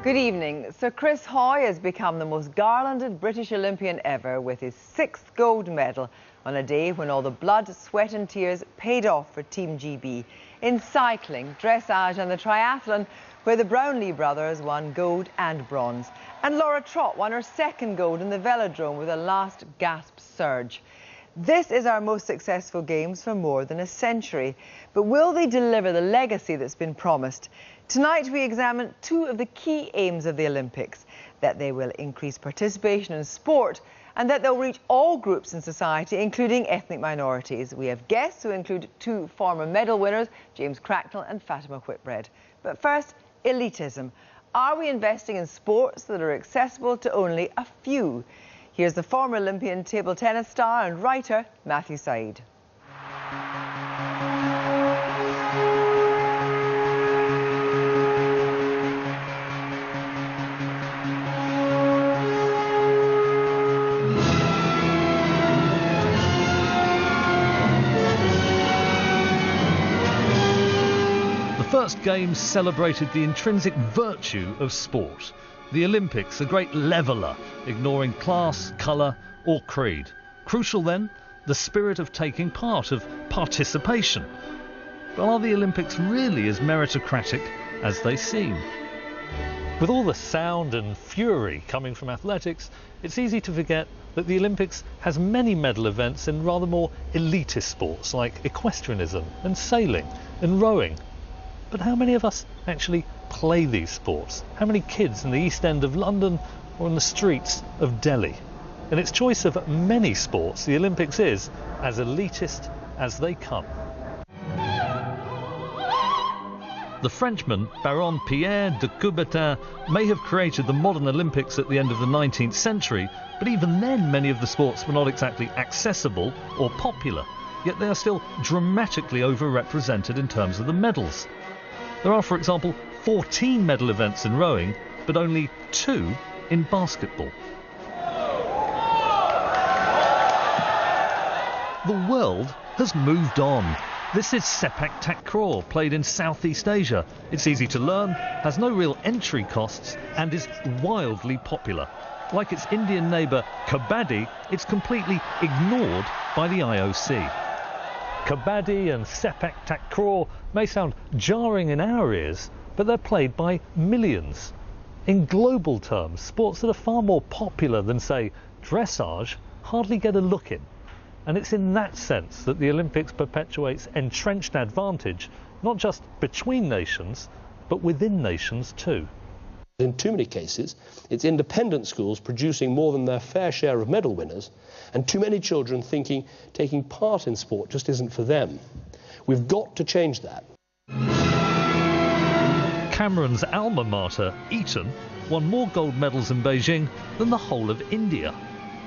Good evening. Sir Chris Hoy has become the most garlanded British Olympian ever with his 6th gold medal on a day when all the blood, sweat and tears paid off for Team GB. In cycling, dressage and the triathlon, where the Brownlee brothers won gold and bronze. And Laura Trott won her 2nd gold in the velodrome with a last gasp surge. This is our most successful games for more than a century. But will they deliver the legacy that's been promised? Tonight we examine 2 of the key aims of the Olympics, that they will increase participation in sport and that they'll reach all groups in society, including ethnic minorities. We have guests who include 2 former medal winners, James Cracknell and Fatima Whitbread. But first, elitism. Are we investing in sports that are accessible to only a few? Here's the former Olympian table tennis star and writer, Matthew Syed. The first games celebrated the intrinsic virtue of sport. The Olympics, a great leveller, ignoring class, colour or creed. Crucial then, the spirit of taking part, of participation. But are the Olympics really as meritocratic as they seem? With all the sound and fury coming from athletics, it's easy to forget that the Olympics has many medal events in rather more elitist sports like equestrianism and sailing and rowing. But how many of us actually play these sports? How many kids in the East End of London or in the streets of Delhi? In its choice of many sports, the Olympics is as elitist as they come. The Frenchman Baron Pierre de Coubertin may have created the modern Olympics at the end of the 19th century, but even then many of the sports were not exactly accessible or popular, yet they are still dramatically overrepresented in terms of the medals. There are, for example, 14 medal events in rowing, but only 2 in basketball. The world has moved on. This is sepak takraw, played in Southeast Asia. It's easy to learn, has no real entry costs, and is wildly popular. Like its Indian neighbour kabaddi, it's completely ignored by the IOC. Kabaddi and sepak takraw may sound jarring in our ears, but they're played by millions. In global terms, sports that are far more popular than, say, dressage hardly get a look in. And it's in that sense that the Olympics perpetuates entrenched advantage, not just between nations, but within nations too. In too many cases, it's independent schools producing more than their fair share of medal winners, and too many children thinking taking part in sport just isn't for them. We've got to change that. Cameron's alma mater, Eton, won more gold medals in Beijing than the whole of India.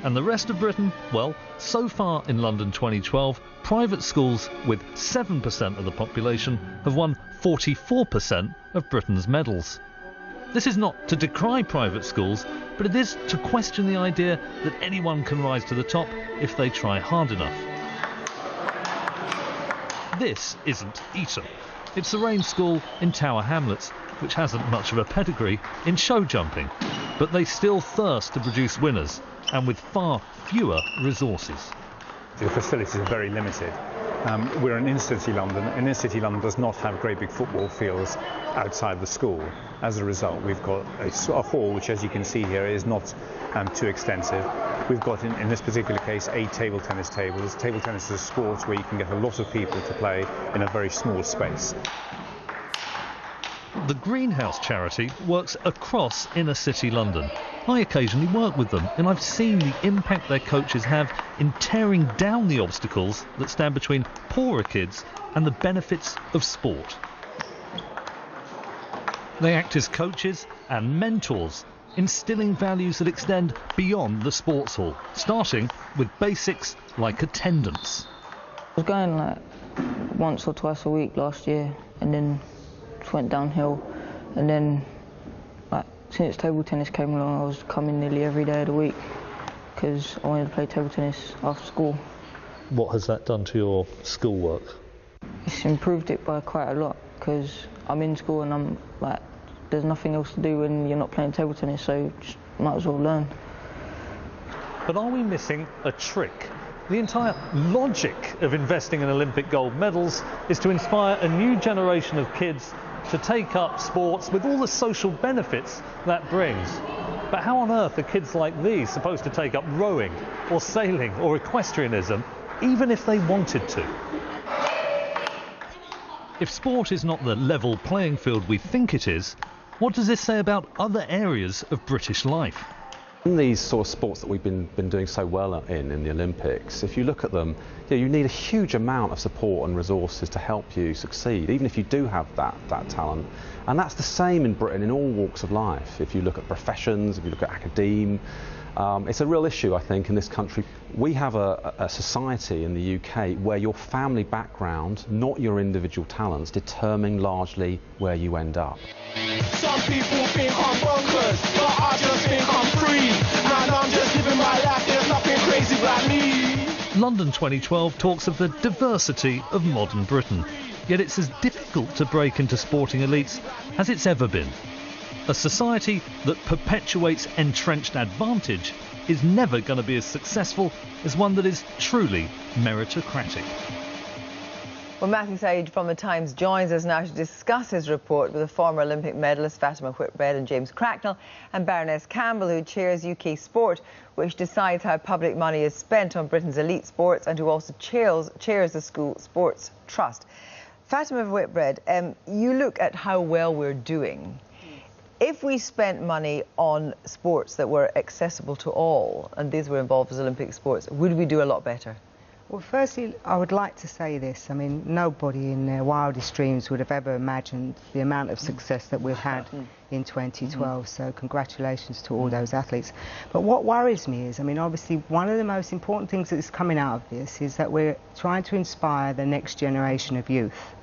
And the rest of Britain, well, so far in London 2012, private schools with 7% of the population have won 44% of Britain's medals. This is not to decry private schools, but it is to question the idea that anyone can rise to the top if they try hard enough. This isn't Eton. It's the Rain School in Tower Hamlets, which hasn't much of a pedigree in show jumping, but they still thirst to produce winners, and with far fewer resources. The facilities are very limited. We're in inner-city London, and inner-city London does not have great big football fields outside the school. As a result, we've got a hall, which, as you can see here, is not too extensive. We've got, in this particular case, 8 table tennis tables. Table tennis is a sport where you can get a lot of people to play in a very small space. The Greenhouse charity works across inner-city London. I occasionally work with them, and I've seen the impact their coaches have in tearing down the obstacles that stand between poorer kids and the benefits of sport. They act as coaches and mentors, instilling values that extend beyond the sports hall, starting with basics like attendance. I was going like once or twice a week last year, and then went downhill, and then since table tennis came along, I was coming nearly every day of the week because I wanted to play table tennis after school. What has that done to your schoolwork? It's improved it by quite a lot because I'm in school and I'm like there's nothing else to do when you're not playing table tennis, so just might as well learn. But are we missing a trick? The entire logic of investing in Olympic gold medals is to inspire a new generation of kids to take up sports with all the social benefits that brings. But how on earth are kids like these supposed to take up rowing or sailing or equestrianism, even if they wanted to? If sport is not the level playing field we think it is, what does this say about other areas of British life? In these sort of sports that we've been doing so well in the Olympics, if you look at them, you need a huge amount of support and resources to help you succeed, even if you do have that talent. And that's the same in Britain in all walks of life. If you look at professions, if you look at academe, it's a real issue, I think, in this country. We have a society in the UK where your family background, not your individual talents, determine largely where you end up. Some people think I'm bonkers, but I just think I'm free. And I'm just living my life, there's nothing crazy about me. London 2012 talks of the diversity of modern Britain, yet it's as difficult to break into sporting elites as it's ever been. A society that perpetuates entrenched advantage is never going to be as successful as one that is truly meritocratic. Well, Matthew Syed from The Times joins us now to discuss his report with the former Olympic medalist Fatima Whitbread and James Cracknell, and Baroness Campbell, who chairs UK Sport, which decides how public money is spent on Britain's elite sports, and who also chairs the School Sports Trust. Fatima Whitbread, you look at how well we're doing. If we spent money on sports that were accessible to all, and these were involved as Olympic sports, would we do a lot better? Well, firstly, I would like to say this. I mean, nobody in their wildest dreams would have ever imagined the amount of success that we've had in 2012. So congratulations to all those athletes. But what worries me is, I mean, obviously, one of the most important things that's coming out of this is that we're trying to inspire the next generation of youth.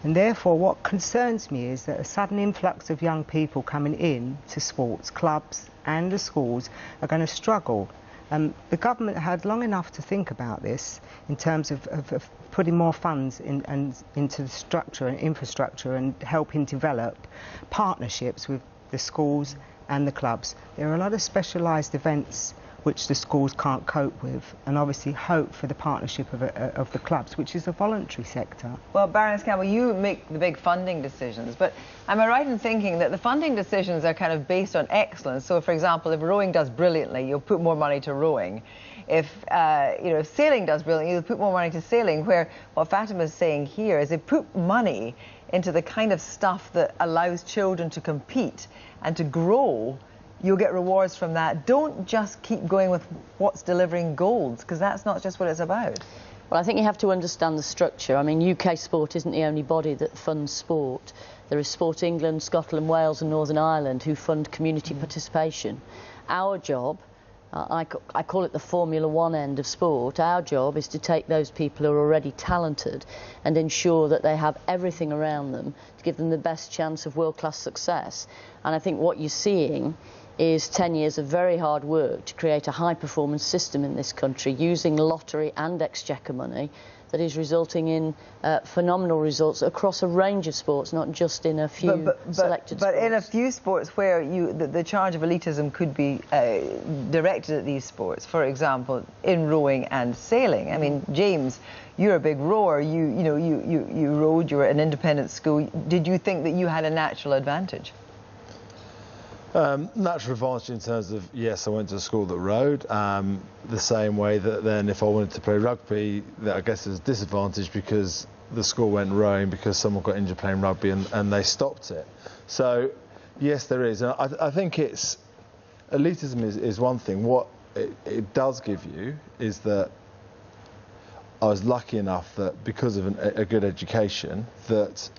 And therefore, what concerns me is that a sudden influx of young people coming in to sports clubs and the schools are going to struggle. The government had long enough to think about this in terms of putting more funds into the structure and infrastructure and helping develop partnerships with the schools and the clubs. There are a lot of specialised events which the schools can't cope with, and obviously hope for the partnership of the clubs, which is a voluntary sector. Well, Baroness Campbell, you make the big funding decisions, but am I right in thinking that the funding decisions are kind of based on excellence? So, for example, if rowing does brilliantly, you'll put more money to rowing. If if sailing does brilliantly, you'll put more money to sailing. Where what Fatima's saying here is they put money into the kind of stuff that allows children to compete and to grow. You'll get rewards from that. Don't just keep going with what's delivering golds, because that's not just what it's about. Well, I think you have to understand the structure. I mean, UK Sport isn't the only body that funds sport. There is Sport England, Scotland, Wales and Northern Ireland who fund community participation. Our job, I call it the Formula One end of sport, our job is to take those people who are already talented and ensure that they have everything around them to give them the best chance of world-class success. And I think what you're seeing is 10 years of very hard work to create a high-performance system in this country using lottery and exchequer money that is resulting in phenomenal results across a range of sports, not just in a few selected sports. But in a few sports where the charge of elitism could be directed at these sports, for example, in rowing and sailing. I mean, James, you're a big rower. You rowed. You were at an independent school. Did you think that you had a natural advantage? Natural advantage in terms of, yes, I went to a school that rowed, the same way that then if I wanted to play rugby, that I guess is a disadvantage because the school went rowing because someone got injured playing rugby and they stopped it. So, yes, there is. And I think elitism is one thing. What it does give you is that I was lucky enough that because of a good education that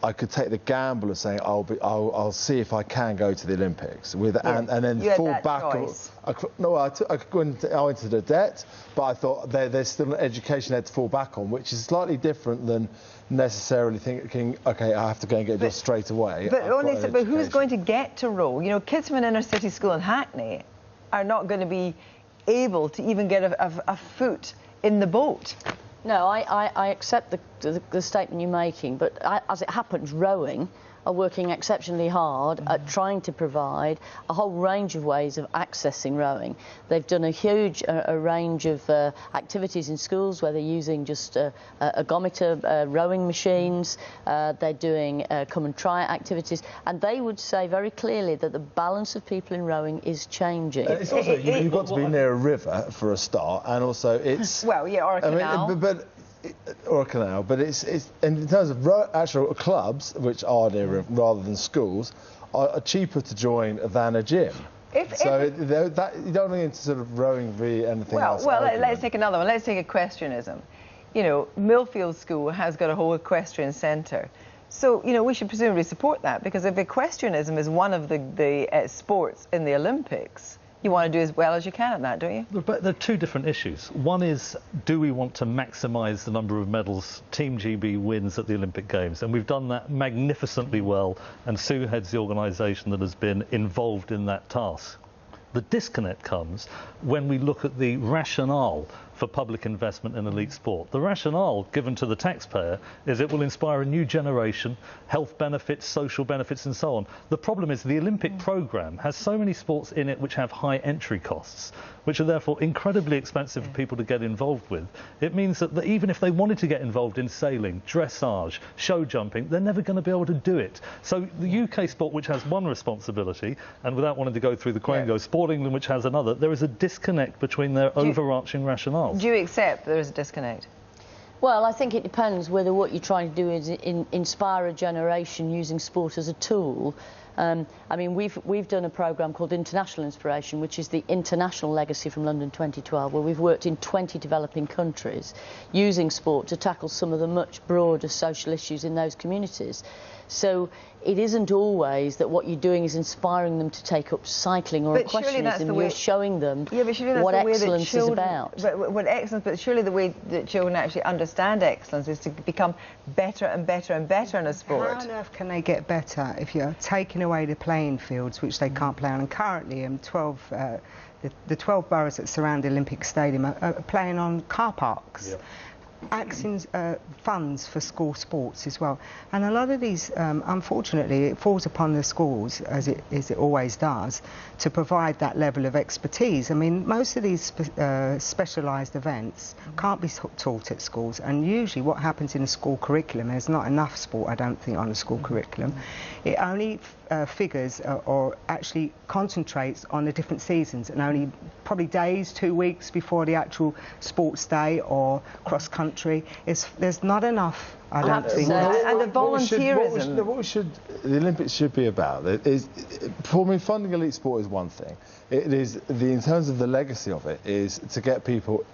I could take the gamble of saying I'll see if I can go to the Olympics and then fall back. I could go into the debt, but I thought there's still an education there to fall back on, which is slightly different than necessarily thinking, okay, I have to go and get a job straight away. But who's going to get to row? You know, kids from an inner city school in Hackney are not going to be able to even get a foot in the boat. No, I accept the statement you're making, but as it happens, rowing, are working exceptionally hard at trying to provide a whole range of ways of accessing rowing. They've done a huge range of activities in schools where they're using just ergometer rowing machines. They're doing come and try activities, and they would say very clearly that the balance of people in rowing is changing. It's also, you've got to be near a river for a start, and also it's... Well, yeah, or a canal. Or a canal, but it's in terms of actual clubs, which are near rather than schools, are cheaper to join than a gym. You don't get into sort of rowing v anything else. Well, let's take another one. Let's take equestrianism. You know, Millfield School has got a whole equestrian centre. So, you know, we should presumably support that, because if equestrianism is one of the sports in the Olympics, you want to do as well as you can at that, don't you? But there are two different issues. One is, do we want to maximise the number of medals Team GB wins at the Olympic Games? And we've done that magnificently well, and Sue heads the organisation that has been involved in that task. The disconnect comes when we look at the rationale for public investment in elite sport. The rationale given to the taxpayer is it will inspire a new generation, health benefits, social benefits and so on. The problem is the Olympic programme has so many sports in it which have high entry costs, which are therefore incredibly expensive for people to get involved with. It means that even if they wanted to get involved in sailing, dressage, show jumping, they're never going to be able to do it. So the UK sport, which has one responsibility, and without wanting to go through the quango, Sport England, which has another, there is a disconnect between their overarching rationale. Do you accept there is a disconnect? Well, I think it depends whether what you're trying to do is inspire a generation using sport as a tool. I mean, we've done a programme called International Inspiration, which is the international legacy from London 2012, where we've worked in 20 developing countries using sport to tackle some of the much broader social issues in those communities. So it isn't always that what you're doing is inspiring them to take up cycling or equestrianism. You're showing them what excellence is about. What excellence, but surely the way that children actually understand excellence is to become better and better and better in a sport. How on earth can they get better if you're taking away the playing fields, which they can't play on? And currently, the 12 boroughs that surround the Olympic Stadium are playing on car parks. Yep. Axing funds for school sports as well, and a lot of these, unfortunately, it falls upon the schools, as it always does, to provide that level of expertise. I mean, most of these specialised events can't be taught at schools, and usually what happens in a school curriculum, there's not enough sport, I don't think, on a school curriculum. It only figures or actually concentrates on the different seasons, and only probably days, 2 weeks before the actual sports day or cross country. There's not enough, I don't think. And the volunteerism. The Olympics should be about is, for me, funding elite sport is one thing. It is in terms of the legacy of it is to get people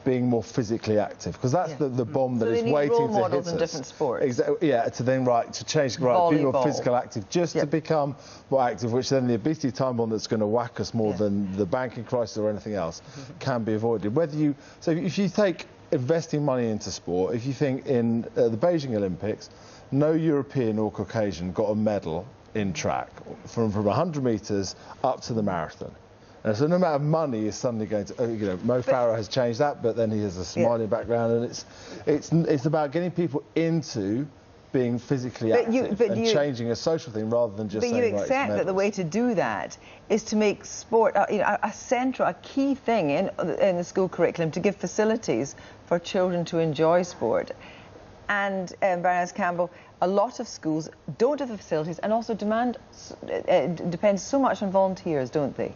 being more physically active, because that's the bomb that is waiting to hit us. Role models in different sports. Exactly. Yeah. To then to change be more physical active, just to become more active, which then the obesity time bomb that's going to whack us more than the banking crisis or anything else can be avoided. If you take investing money into sport, if you think in the Beijing Olympics, no European or Caucasian got a medal in track from 100 metres up to the marathon. And so no amount of money is suddenly going to, Mo Farah has changed that, but then he has a Somali background, and it's about getting people into being physically active and changing a social thing rather than just saying, But you accept that the way to do that is to make sport a key thing in the school curriculum, to give facilities for children to enjoy sport. And Baroness Campbell, a lot of schools don't have the facilities, and also depend so much on volunteers, don't they?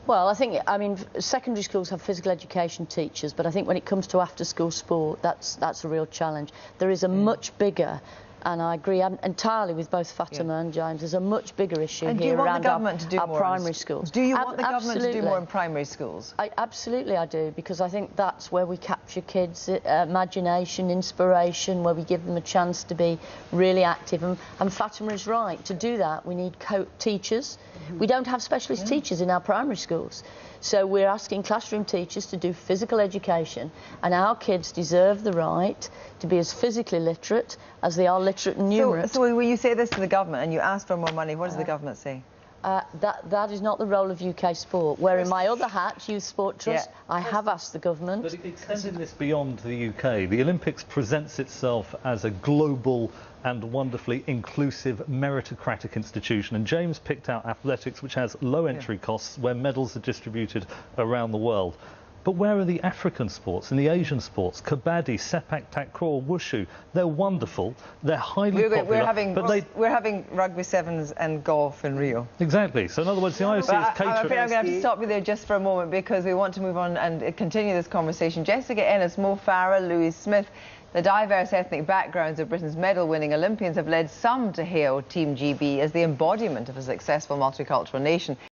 Well, I mean, secondary schools have physical education teachers, but I think when it comes to after-school sport, that's a real challenge. There is a much bigger, and I agree entirely with both Fatima and James, there's a much bigger issue here around our primary schools. Do you want the government to do more in primary schools? Absolutely I do, because I think that's where we capture kids' imagination, inspiration, where we give them a chance to be really active. And Fatima is right. To do that, we need teachers. We don't have specialist teachers in our primary schools. So we're asking classroom teachers to do physical education, and our kids deserve the right to be as physically literate as they are literate and numerate. So when you say this to the government and you ask for more money, what does the government say? That is not the role of UK sport. Where in my other hat, Youth Sport Trust, I have asked the government. But extending this beyond the UK, the Olympics presents itself as a global and wonderfully inclusive meritocratic institution, and James picked out athletics, which has low entry costs, where medals are distributed around the world. But where are the African sports and the Asian sports? Kabaddi, sepak takraw, wushu. They're wonderful. They're highly popular. We're having rugby sevens and golf in Rio. Exactly. So in other words, the IOC is catering. I'm going to have to stop you there just for a moment because we want to move on and continue this conversation. Jessica Ennis, Mo Farah, Louise Smith. The diverse ethnic backgrounds of Britain's medal-winning Olympians have led some to hail Team GB as the embodiment of a successful multicultural nation.